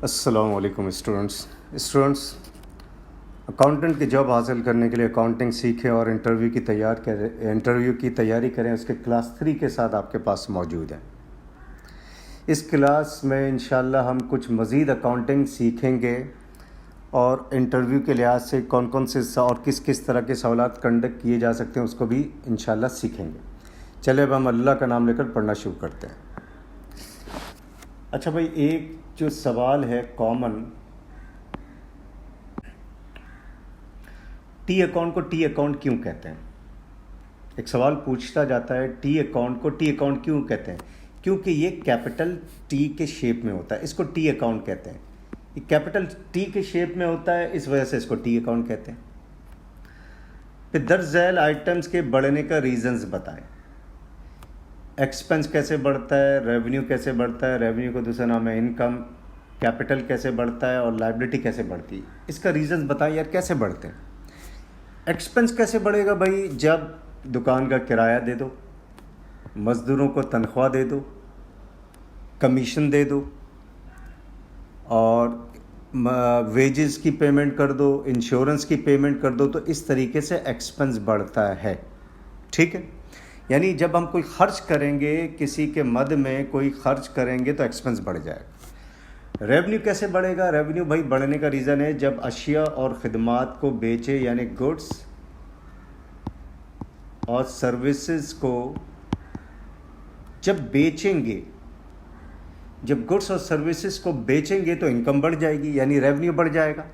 अस्सलामुअलैकुम students accountant की job हासिल करने के लिए अकाउंटिंग सीखें और इंटरव्यू की तैयारी करें। उसके क्लास 3 के साथ आपके पास मौजूद है। इस क्लास में इंशाल्लाह हम कुछ मज़ीद अकाउंटिंग सीखेंगे और इंटरव्यू के लिहाज से कौन कौन से और किस किस तरह के सवालात कंडक्ट किए जा सकते हैं उसको भी इंशाल्लाह सीखेंगे। चलिए अब हम अल्लाह का नाम लेकर पढ़ना शुरू करते हैं। अच्छा भाई, एक जो सवाल है कॉमन, टी अकाउंट को टी अकाउंट क्यों कहते हैं? एक सवाल पूछता जाता है, टी अकाउंट को टी अकाउंट क्यों कहते हैं? क्योंकि ये कैपिटल टी के शेप में होता है, इसको टी अकाउंट कहते हैं। ये कैपिटल टी के शेप में होता है, इस वजह से इसको टी अकाउंट कहते हैं। फिर दर्ज झैल आइटम्स के बढ़ने का रीजंस बताएं। एक्सपेंस कैसे बढ़ता है, रेवेन्यू कैसे बढ़ता है, रेवेन्यू को दूसरा नाम है इनकम, कैपिटल कैसे बढ़ता है और लायबिलिटी कैसे बढ़ती है, इसका रीजंस बताएं यार, कैसे बढ़ते हैं। एक्सपेंस कैसे बढ़ेगा भाई? जब दुकान का किराया दे दो, मज़दूरों को तनख्वाह दे दो, कमीशन दे दो और वेजेस की पेमेंट कर दो, इंश्योरेंस की पेमेंट कर दो, तो इस तरीके से एक्सपेंस बढ़ता है। ठीक है, यानी जब हम कोई खर्च करेंगे, किसी के मद में कोई खर्च करेंगे तो एक्सपेंस बढ़ जाएगा। रेवेन्यू कैसे बढ़ेगा? रेवेन्यू भाई बढ़ने का रीज़न है जब अशिया और ख़िदमात को बेचे, यानी गुड्स और सर्विसेज को जब बेचेंगे, जब गुड्स और सर्विसेज को बेचेंगे तो इनकम बढ़ जाएगी, यानी रेवेन्यू बढ़ जाएगा।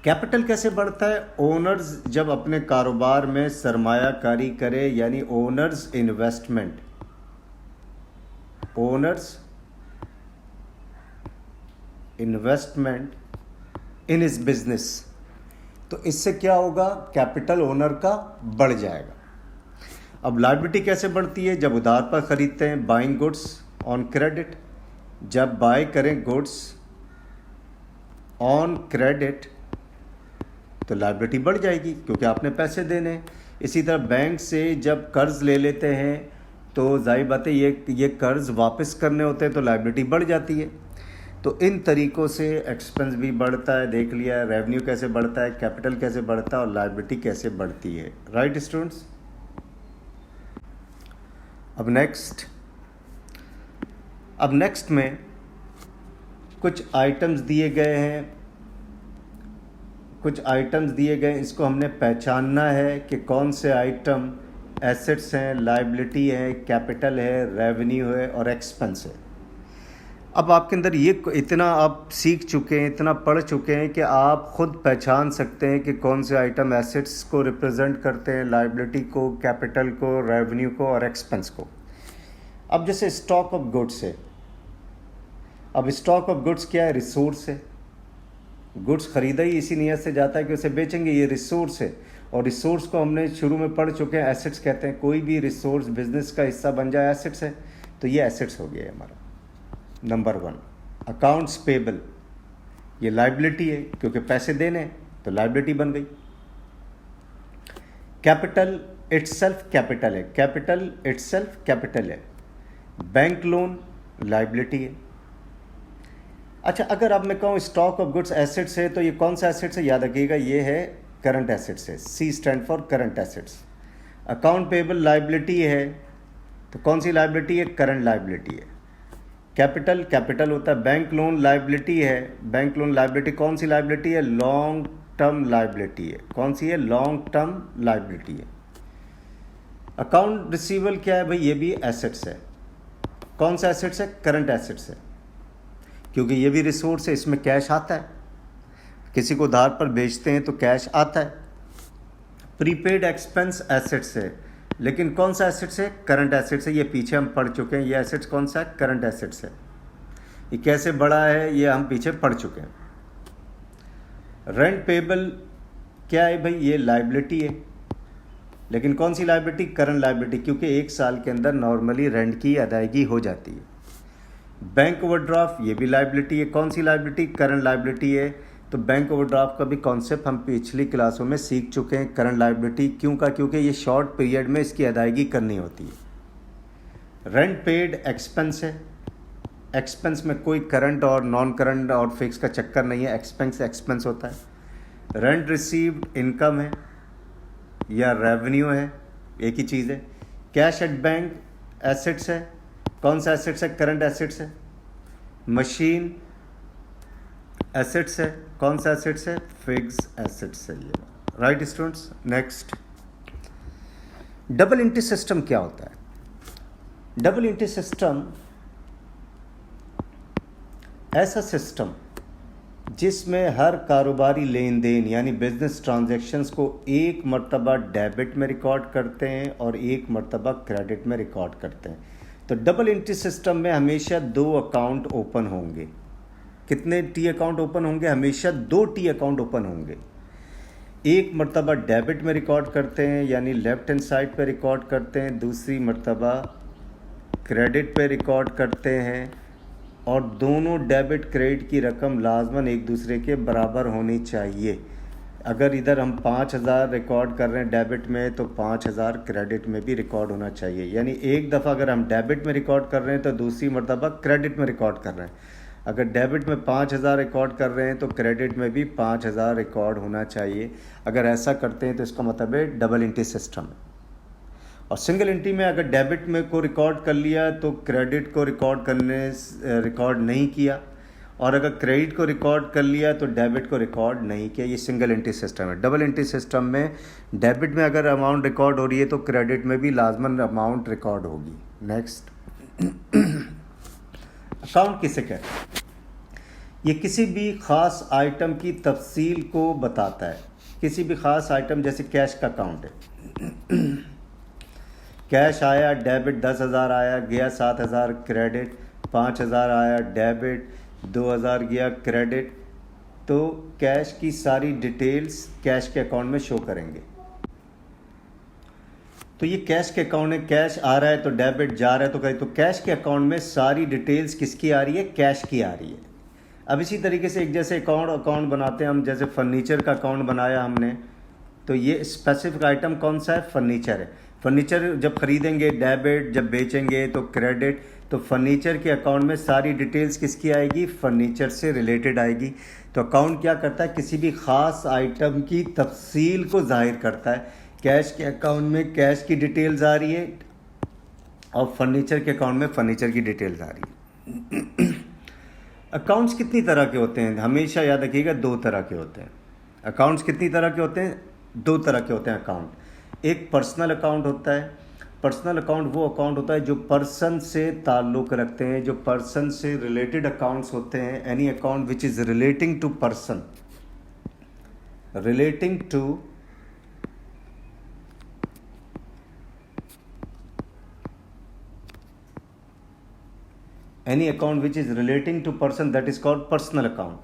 कैपिटल कैसे बढ़ता है? ओनर्स जब अपने कारोबार में सरमायाकारी करे, यानी ओनर्स इन्वेस्टमेंट, ओनर्स इन्वेस्टमेंट इन इस बिजनेस, तो इससे क्या होगा? कैपिटल ओनर का बढ़ जाएगा। अब लायबिलिटी कैसे बढ़ती है? जब उधार पर ख़रीदते हैं, बाइंग गुड्स ऑन क्रेडिट, जब बाय करें गुड्स ऑन क्रेडिट तो लायबिलिटी बढ़ जाएगी क्योंकि आपने पैसे देने हैं। इसी तरह बैंक से जब कर्ज़ ले लेते हैं तो जाहिर बात है ये कर्ज़ वापस करने होते हैं तो लायबिलिटी बढ़ जाती है। तो इन तरीक़ों से एक्सपेंस भी बढ़ता है, देख लिया। रेवेन्यू कैसे बढ़ता है, कैपिटल कैसे बढ़ता है और लायबिलिटी कैसे बढ़ती है। राइट स्टूडेंट्स, अब नेक्स्ट में कुछ आइटम्स दिए गए हैं, इसको हमने पहचानना है कि कौन से आइटम एसेट्स हैं, लायबिलिटी है, कैपिटल है, रेवेन्यू है और एक्सपेंस है। अब आपके अंदर ये इतना आप सीख चुके हैं, इतना पढ़ चुके हैं कि आप खुद पहचान सकते हैं कि कौन से आइटम एसेट्स को रिप्रेजेंट करते हैं, लायबिलिटी को, कैपिटल को, रेवेन्यू को और एक्सपेंस को। अब जैसे स्टॉक ऑफ गुड्स है। अब स्टॉक ऑफ गुड्स क्या है? रिसोर्स है। गुड्स ख़रीदा ही इसी नीयत से जाता है कि उसे बेचेंगे, ये रिसोर्स है। और रिसोर्स को हमने शुरू में पढ़ चुके हैं, एसेट्स कहते हैं। कोई भी रिसोर्स बिजनेस का हिस्सा बन जाए एसेट्स है, तो ये एसेट्स हो गया है हमारा। नंबर 1 अकाउंट्स पेबल, ये लायबिलिटी है क्योंकि पैसे देने हैं तो लायबिलिटी बन गई। कैपिटल इटसेल्फ कैपिटल है, कैपिटल इटसेल्फ कैपिटल है। बैंक लोन लायबिलिटी है। अच्छा, अगर अब मैं कहूँ स्टॉक ऑफ गुड्स एसेट्स है, तो ये कौन सा एसेट्स है? याद रखिएगा, ये है करंट एसेट्स है। C stand for current assets. Account payable liability है, तो कौन सी लायबिलिटी है? करंट लायबिलिटी है। कैपिटल होता है। बैंक लोन लायबिलिटी है। बैंक लोन लायबिलिटी कौन सी लायबिलिटी है? लॉन्ग टर्म लायबिलिटी है। कौन सी है? लॉन्ग टर्म लायबिलिटी है। अकाउंट रिसीवेबल क्या है भाई? ये भी एसेट्स है। कौन सा एसेट्स है? करंट एसेट्स है, क्योंकि ये भी रिसोर्स है, इसमें कैश आता है। किसी को उधार पर बेचते हैं तो कैश आता है। प्रीपेड एक्सपेंस एसेट्स है, लेकिन कौन सा एसेट्स है? करंट एसेट्स है। ये पीछे हम पढ़ चुके हैं। ये एसेट्स कौन सा है? करंट एसेट्स है। ये कैसे बढ़ा है ये हम पीछे पढ़ चुके हैं। रेंट पेबल क्या है भाई? ये लायबिलिटी है, लेकिन कौन सी लायबिलिटी? करंट लायबिलिटी, क्योंकि 1 साल के अंदर नॉर्मली रेंट की अदायगी हो जाती है। बैंक ओवरड्राफ्ट, ये भी लायबिलिटी है। कौन सी लायबिलिटी? करंट लायबिलिटी है। तो बैंक ओवरड्राफ्ट का भी कॉन्सेप्ट हम पिछली क्लासों में सीख चुके हैं। करंट लायबिलिटी क्यों का? क्योंकि ये शॉर्ट पीरियड में इसकी अदायगी करनी होती है। रेंट पेड एक्सपेंस है। एक्सपेंस में कोई करंट और नॉन करंट और फिक्स का चक्कर नहीं है, एक्सपेंस एक्सपेंस होता है। रेंट रिसीव्ड इनकम है या रेवेन्यू है, एक ही चीज़ है। कैश एट बैंक एसेट्स है, कौन सा एसेट्स है? करंट एसेट्स है। मशीन एसेट्स है, कौन सा एसेट्स है? फिक्स एसेट्स है ये। Right students, next double entry system क्या होता है? डबल एंट्री सिस्टम ऐसा सिस्टम जिसमें हर कारोबारी लेन देन यानी बिजनेस ट्रांजैक्शंस को एक मर्तबा डेबिट में रिकॉर्ड करते हैं और एक मर्तबा क्रेडिट में रिकॉर्ड करते हैं। तो डबल एंट्री सिस्टम में हमेशा 2 अकाउंट ओपन होंगे। कितने टी अकाउंट ओपन होंगे? हमेशा 2 टी अकाउंट ओपन होंगे। एक मर्तबा डेबिट में रिकॉर्ड करते हैं यानी लेफ्ट हैंड साइड पे रिकॉर्ड करते हैं, दूसरी मर्तबा क्रेडिट पे रिकॉर्ड करते हैं, और दोनों डेबिट क्रेडिट की रकम लाजमन एक दूसरे के बराबर होनी चाहिए। अगर इधर हम 5,000 रिकॉर्ड कर रहे हैं डेबिट में तो 5,000 क्रेडिट में भी रिकॉर्ड होना चाहिए। यानी एक दफ़ा अगर हम डेबिट में रिकॉर्ड कर रहे हैं तो दूसरी मर्तबा क्रेडिट में रिकॉर्ड कर रहे हैं। अगर डेबिट में 5,000 रिकॉर्ड कर रहे हैं तो क्रेडिट में भी 5,000 रिकॉर्ड होना चाहिए। अगर ऐसा करते हैं तो इसका मतलब है डबल एंट्री सिस्टम है। और सिंगल एंट्री में अगर डेबिट में को रिकॉर्ड कर लिया तो क्रेडिट को रिकॉर्ड नहीं किया, और अगर क्रेडिट को रिकॉर्ड कर लिया तो डेबिट को रिकॉर्ड नहीं किया। ये सिंगल एंट्री सिस्टम है। डबल एंट्री सिस्टम में डेबिट में अगर अमाउंट रिकॉर्ड हो रही है तो क्रेडिट में भी लाजमन अमाउंट रिकॉर्ड होगी। नेक्स्ट अकाउंट किसे कहते हैं? ये किसी भी ख़ास आइटम की तफसील को बताता है। किसी भी ख़ास आइटम, जैसे कैश का अकाउंट है, कैश आया डेबिट 10,000 आया, गया 7,000 क्रेडिट, 5,000 आया डेबिट, 2,000 गया क्रेडिट, तो कैश की सारी डिटेल्स कैश के अकाउंट में शो करेंगे। तो ये कैश के अकाउंट में कैश आ रहा है तो डेबिट जा रहा है तो कहीं, तो कैश के अकाउंट में सारी डिटेल्स किसकी आ रही है? कैश की आ रही है। अब इसी तरीके से एक जैसे अकाउंट बनाते हैं हम, जैसे फर्नीचर का अकाउंट बनाया हमने, तो ये स्पेसिफिक आइटम कौन सा है? फर्नीचर है। फर्नीचर जब खरीदेंगे डेबिट, जब बेचेंगे तो क्रेडिट। तो फर्नीचर के अकाउंट में सारी डिटेल्स किसकी आएगी? फर्नीचर से रिलेटेड आएगी। तो अकाउंट क्या करता है? किसी भी ख़ास आइटम की तफसील को जाहिर करता है। कैश के अकाउंट में कैश की डिटेल्स आ रही है और फर्नीचर के अकाउंट में फर्नीचर की डिटेल्स आ रही है। अकाउंट्स कितनी तरह के होते हैं? हमेशा याद रखिएगा 2 तरह के होते हैं। अकाउंट्स कितनी तरह के होते हैं? 2 तरह के होते हैं अकाउंट। एक पर्सनल अकाउंट होता है। पर्सनल अकाउंट वो अकाउंट होता है जो पर्सन से ताल्लुक़ रखते हैं, जो पर्सन से रिलेटेड अकाउंट्स होते हैं। Any account which is relating to person, relating to any account which is relating to person, that is called personal account.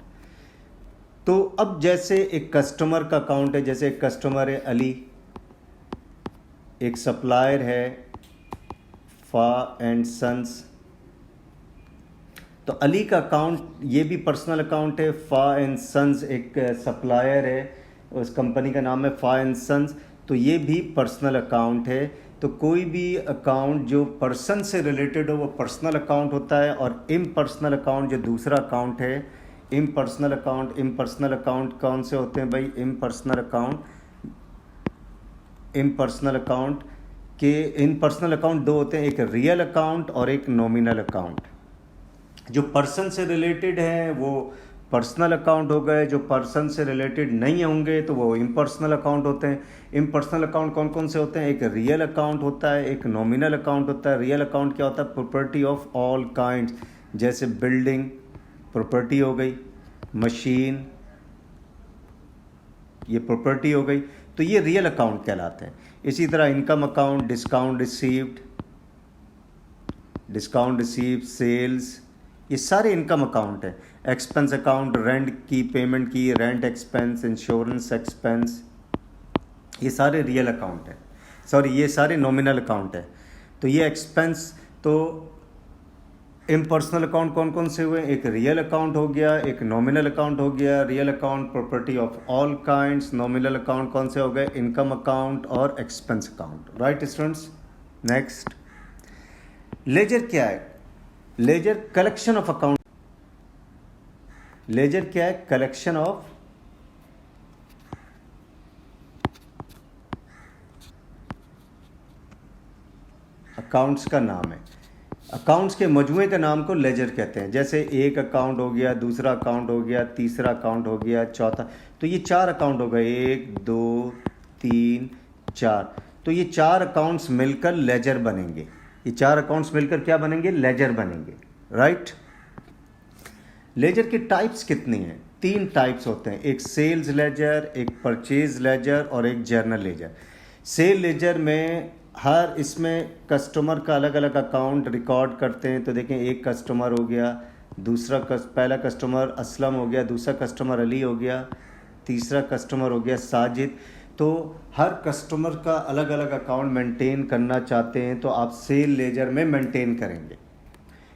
तो अब जैसे एक कस्टमर का अकाउंट है, जैसे एक कस्टमर है अली, एक सप्लायर है फा एंड सन्स, तो अली का अकाउंट ये भी पर्सनल अकाउंट है। फा एंड सन्स एक सप्लायर है, उस कंपनी का नाम है फा एंड सन्स, तो ये भी पर्सनल अकाउंट है। तो कोई भी अकाउंट जो पर्सन से रिलेटेड हो वो पर्सनल अकाउंट होता है, और इम्पर्सनल अकाउंट जो दूसरा अकाउंट है, इम्पर्सनल अकाउंट कौन से होते हैं भाई? इम्पर्सनल अकाउंट 2 होते हैं, एक रियल अकाउंट और एक नॉमिनल अकाउंट। जो पर्सन से रिलेटेड है वो पर्सनल अकाउंट हो गए, जो पर्सन से रिलेटेड नहीं होंगे तो वो इम्पर्सनल अकाउंट होते हैं। इम्पर्सनल अकाउंट कौन कौन से होते हैं? एक रियल अकाउंट होता है, एक नॉमिनल अकाउंट होता है। रियल अकाउंट क्या होता है? प्रॉपर्टी ऑफ ऑल काइंड्स, जैसे बिल्डिंग प्रॉपर्टी हो गई, मशीन ये प्रॉपर्टी हो गई, तो ये रियल अकाउंट कहलाते हैं। इसी तरह income account, discount received, sales, ये सारे इनकम अकाउंट हैं। एक्सपेंस अकाउंट, रेंट की पेमेंट की, रेंट एक्सपेंस, इंश्योरेंस एक्सपेंस, ये सारे रियल अकाउंट हैं। ये सारे नॉमिनल अकाउंट है। तो ये एक्सपेंस, तो इम्पर्सनल अकाउंट कौन कौन से हुए? एक रियल अकाउंट हो गया, एक नॉमिनल अकाउंट हो गया। Real account property of all kinds, nominal account कौन से हो गए? इनकम अकाउंट और expense account. Right students, next ledger क्या है? Ledger collection of account, ledger क्या है? कलेक्शन ऑफ अकाउंट्स का नाम है। अकाउंट्स के मजमूए के नाम को लेजर कहते हैं। जैसे एक अकाउंट हो गया, दूसरा अकाउंट हो गया, तीसरा अकाउंट हो गया, चौथा, तो ये 4 अकाउंट हो गए, 1 2 3 4। तो ये 4 अकाउंट्स मिलकर लेजर बनेंगे। ये 4 अकाउंट्स मिलकर क्या बनेंगे? लेजर बनेंगे, राइट। लेजर की टाइप्स कितनी हैं? 3 टाइप्स होते हैं, एक सेल्स लेजर, एक परचेज लेजर और एक जर्नल लेजर। सेल लेजर में हर इसमें कस्टमर का अलग अलग अकाउंट रिकॉर्ड करते हैं। तो देखें, एक कस्टमर हो गया, पहला कस्टमर असलम हो गया, दूसरा कस्टमर अली हो गया, तीसरा कस्टमर हो गया साजिद। तो हर कस्टमर का अलग अलग अकाउंट मेंटेन करना चाहते हैं तो आप सेल लेजर में मेंटेन करेंगे।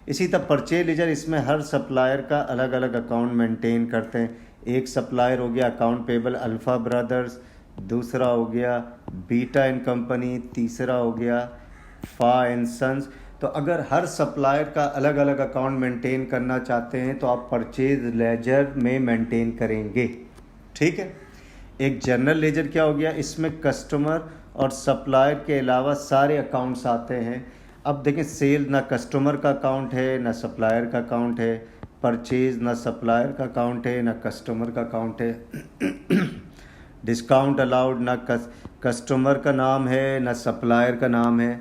इसी तरह परचेज लेजर, इसमें हर सप्लायर का अलग अलग अकाउंट मेंटेन करते हैं। एक सप्लायर हो गया अकाउंट पेबल अल्फ़ा ब्रदर्स, दूसरा हो गया बीटा एंड कंपनी, तीसरा हो गया फा एंड सन्स। तो अगर हर सप्लायर का अलग अलग अकाउंट मेंटेन करना चाहते हैं तो आप परचेज लेजर में मेंटेन करेंगे, ठीक है। एक जनरल लेजर क्या हो गया? इसमें कस्टमर और सप्लायर के अलावा सारे अकाउंट्स आते हैं। अब देखें, सेल ना कस्टमर का अकाउंट है ना सप्लायर का अकाउंट है, परचेज ना सप्लायर का अकाउंट है ना कस्टमर का अकाउंट है, डिस्काउंट अलाउड ना कस्टमर का नाम है ना सप्लायर का नाम है,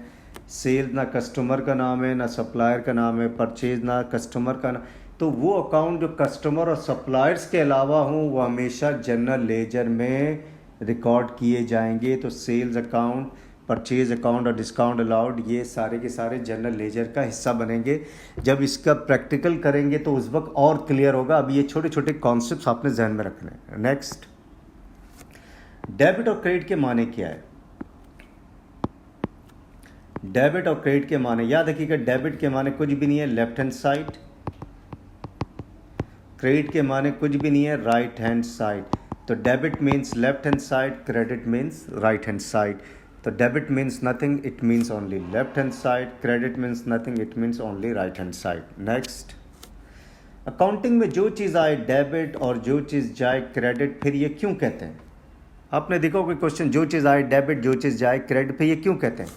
सेल ना कस्टमर का नाम है ना सप्लायर का नाम है, परचेज ना कस्टमर का नाम। तो वो अकाउंट जो कस्टमर और सप्लायर्स के अलावा हों वो हमेशा जनरल लेजर में रिकॉर्ड किए जाएंगे। तो सेल्स अकाउंट, परचेज अकाउंट और डिस्काउंट अलाउड, ये सारे के सारे जनरल लेजर का हिस्सा बनेंगे। जब इसका प्रैक्टिकल करेंगे तो उस वक्त और क्लियर होगा। अब ये छोटे छोटे कॉन्सेप्ट्स आपने जहन में रखने हैं। नेक्स्ट, डेबिट और क्रेडिट के माने क्या है? डेबिट और क्रेडिट के माने याद रखिएगा, डेबिट के माने कुछ भी नहीं है लेफ्ट हैंड साइड, क्रेडिट के माने कुछ भी नहीं है राइट हैंड साइड। तो debit means left hand side, credit means right hand side. तो debit means nothing, it means only left hand side, credit means nothing, it means only right hand side. Next, accounting में जो चीज़ आए debit और जो चीज़ जाए credit, फिर ये क्यों कहते हैं? आपने देखा कोई क्वेश्चन, जो चीज़ आए डेबिट, जो चीज़ जाए क्रेडिट, फिर ये क्यों कहते हैं?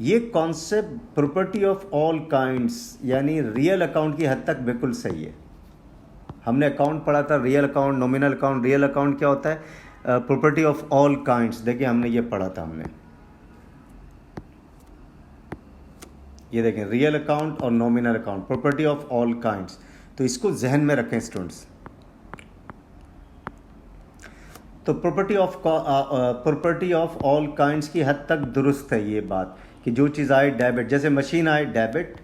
ये concept property of all kinds यानी रियल अकाउंट की हद तक बिल्कुल सही है। हमने अकाउंट पढ़ा था, real account, nominal account. Real account क्या होता है? Property of all kinds. देखिए, हमने ये पढ़ा था, हमने ये देखें, रियल अकाउंट और nominal account, property of all kinds. तो इसको जहन में रखें स्टूडेंट्स। तो प्रॉपर्टी ऑफ ऑल काइंड्स की हद तक दुरुस्त है ये बात कि जो चीज़ आए डेबिट, जैसे मशीन आए डेबिट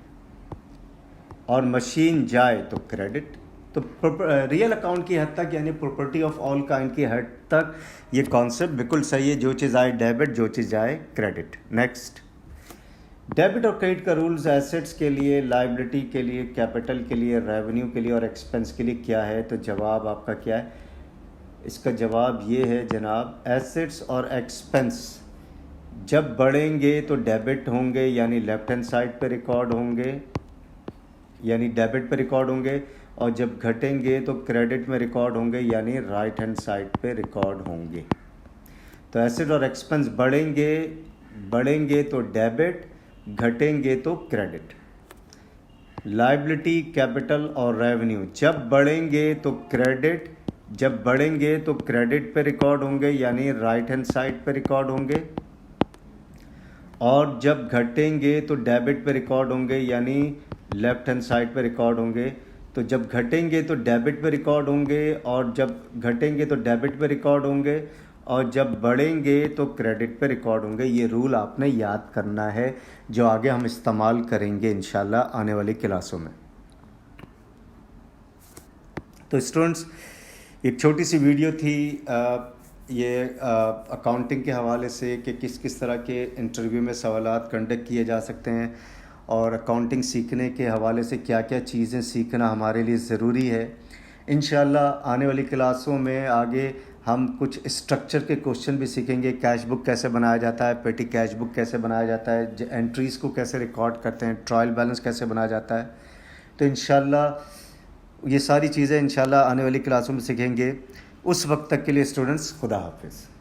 और मशीन जाए तो क्रेडिट। तो रियल अकाउंट की हद तक यानी प्रॉपर्टी ऑफ ऑल काइंड की हद तक ये कॉन्सेप्ट बिल्कुल सही है, जो चीज़ आए डेबिट, जो चीज़ आए क्रेडिट। नेक्स्ट, डेबिट और क्रेडिट का रूल्स एसेट्स के लिए, लायबिलिटी के लिए, कैपिटल के लिए, रेवेन्यू के लिए और एक्सपेंस के लिए क्या है? तो जवाब आपका क्या है? इसका जवाब ये है जनाब, एसेट्स और एक्सपेंस जब बढ़ेंगे तो डेबिट होंगे यानी लेफ्ट हैंड साइड पे रिकॉर्ड होंगे, यानी डेबिट पे रिकॉर्ड होंगे, और जब घटेंगे तो क्रेडिट में रिकॉर्ड होंगे यानी राइट हैंड साइड पे रिकॉर्ड होंगे। तो एसेट और एक्सपेंस बढ़ेंगे तो डेबिट, घटेंगे तो क्रेडिट। लायबिलिटी, कैपिटल और रेवेन्यू जब बढ़ेंगे तो क्रेडिट, जब बढ़ेंगे तो क्रेडिट पे रिकॉर्ड होंगे यानी राइट हैंड साइड पे रिकॉर्ड होंगे, और जब घटेंगे तो डेबिट पे रिकॉर्ड होंगे यानी लेफ्ट हैंड साइड पे रिकॉर्ड होंगे। तो जब घटेंगे तो डेबिट पे रिकॉर्ड होंगे, और जब घटेंगे तो डेबिट पे रिकॉर्ड होंगे, और जब बढ़ेंगे तो क्रेडिट पे रिकॉर्ड होंगे। ये रूल आपने याद करना है जो आगे हम इस्तेमाल करेंगे इंशाल्लाह आने वाली क्लासों में। तो स्टूडेंट्स, एक छोटी सी वीडियो थी ये अकाउंटिंग के हवाले से कि किस किस तरह के इंटरव्यू में सवालात कंडक्ट किए जा सकते हैं और अकाउंटिंग सीखने के हवाले से क्या क्या चीज़ें सीखना हमारे लिए ज़रूरी है। इंशाल्लाह आने वाली क्लासों में आगे हम कुछ स्ट्रक्चर के क्वेश्चन भी सीखेंगे। कैश बुक कैसे बनाया जाता है, पेटी कैश बुक कैसे बनाया जाता है, एंट्रीज़ को कैसे रिकॉर्ड करते हैं, ट्रायल बैलेंस कैसे बनाया जाता है, तो इंशाल्लाह ये सारी चीज़ें इंशाल्लाह आने वाली क्लासों में सीखेंगे। उस वक्त तक के लिए स्टूडेंट्स, खुदा हाफिज़।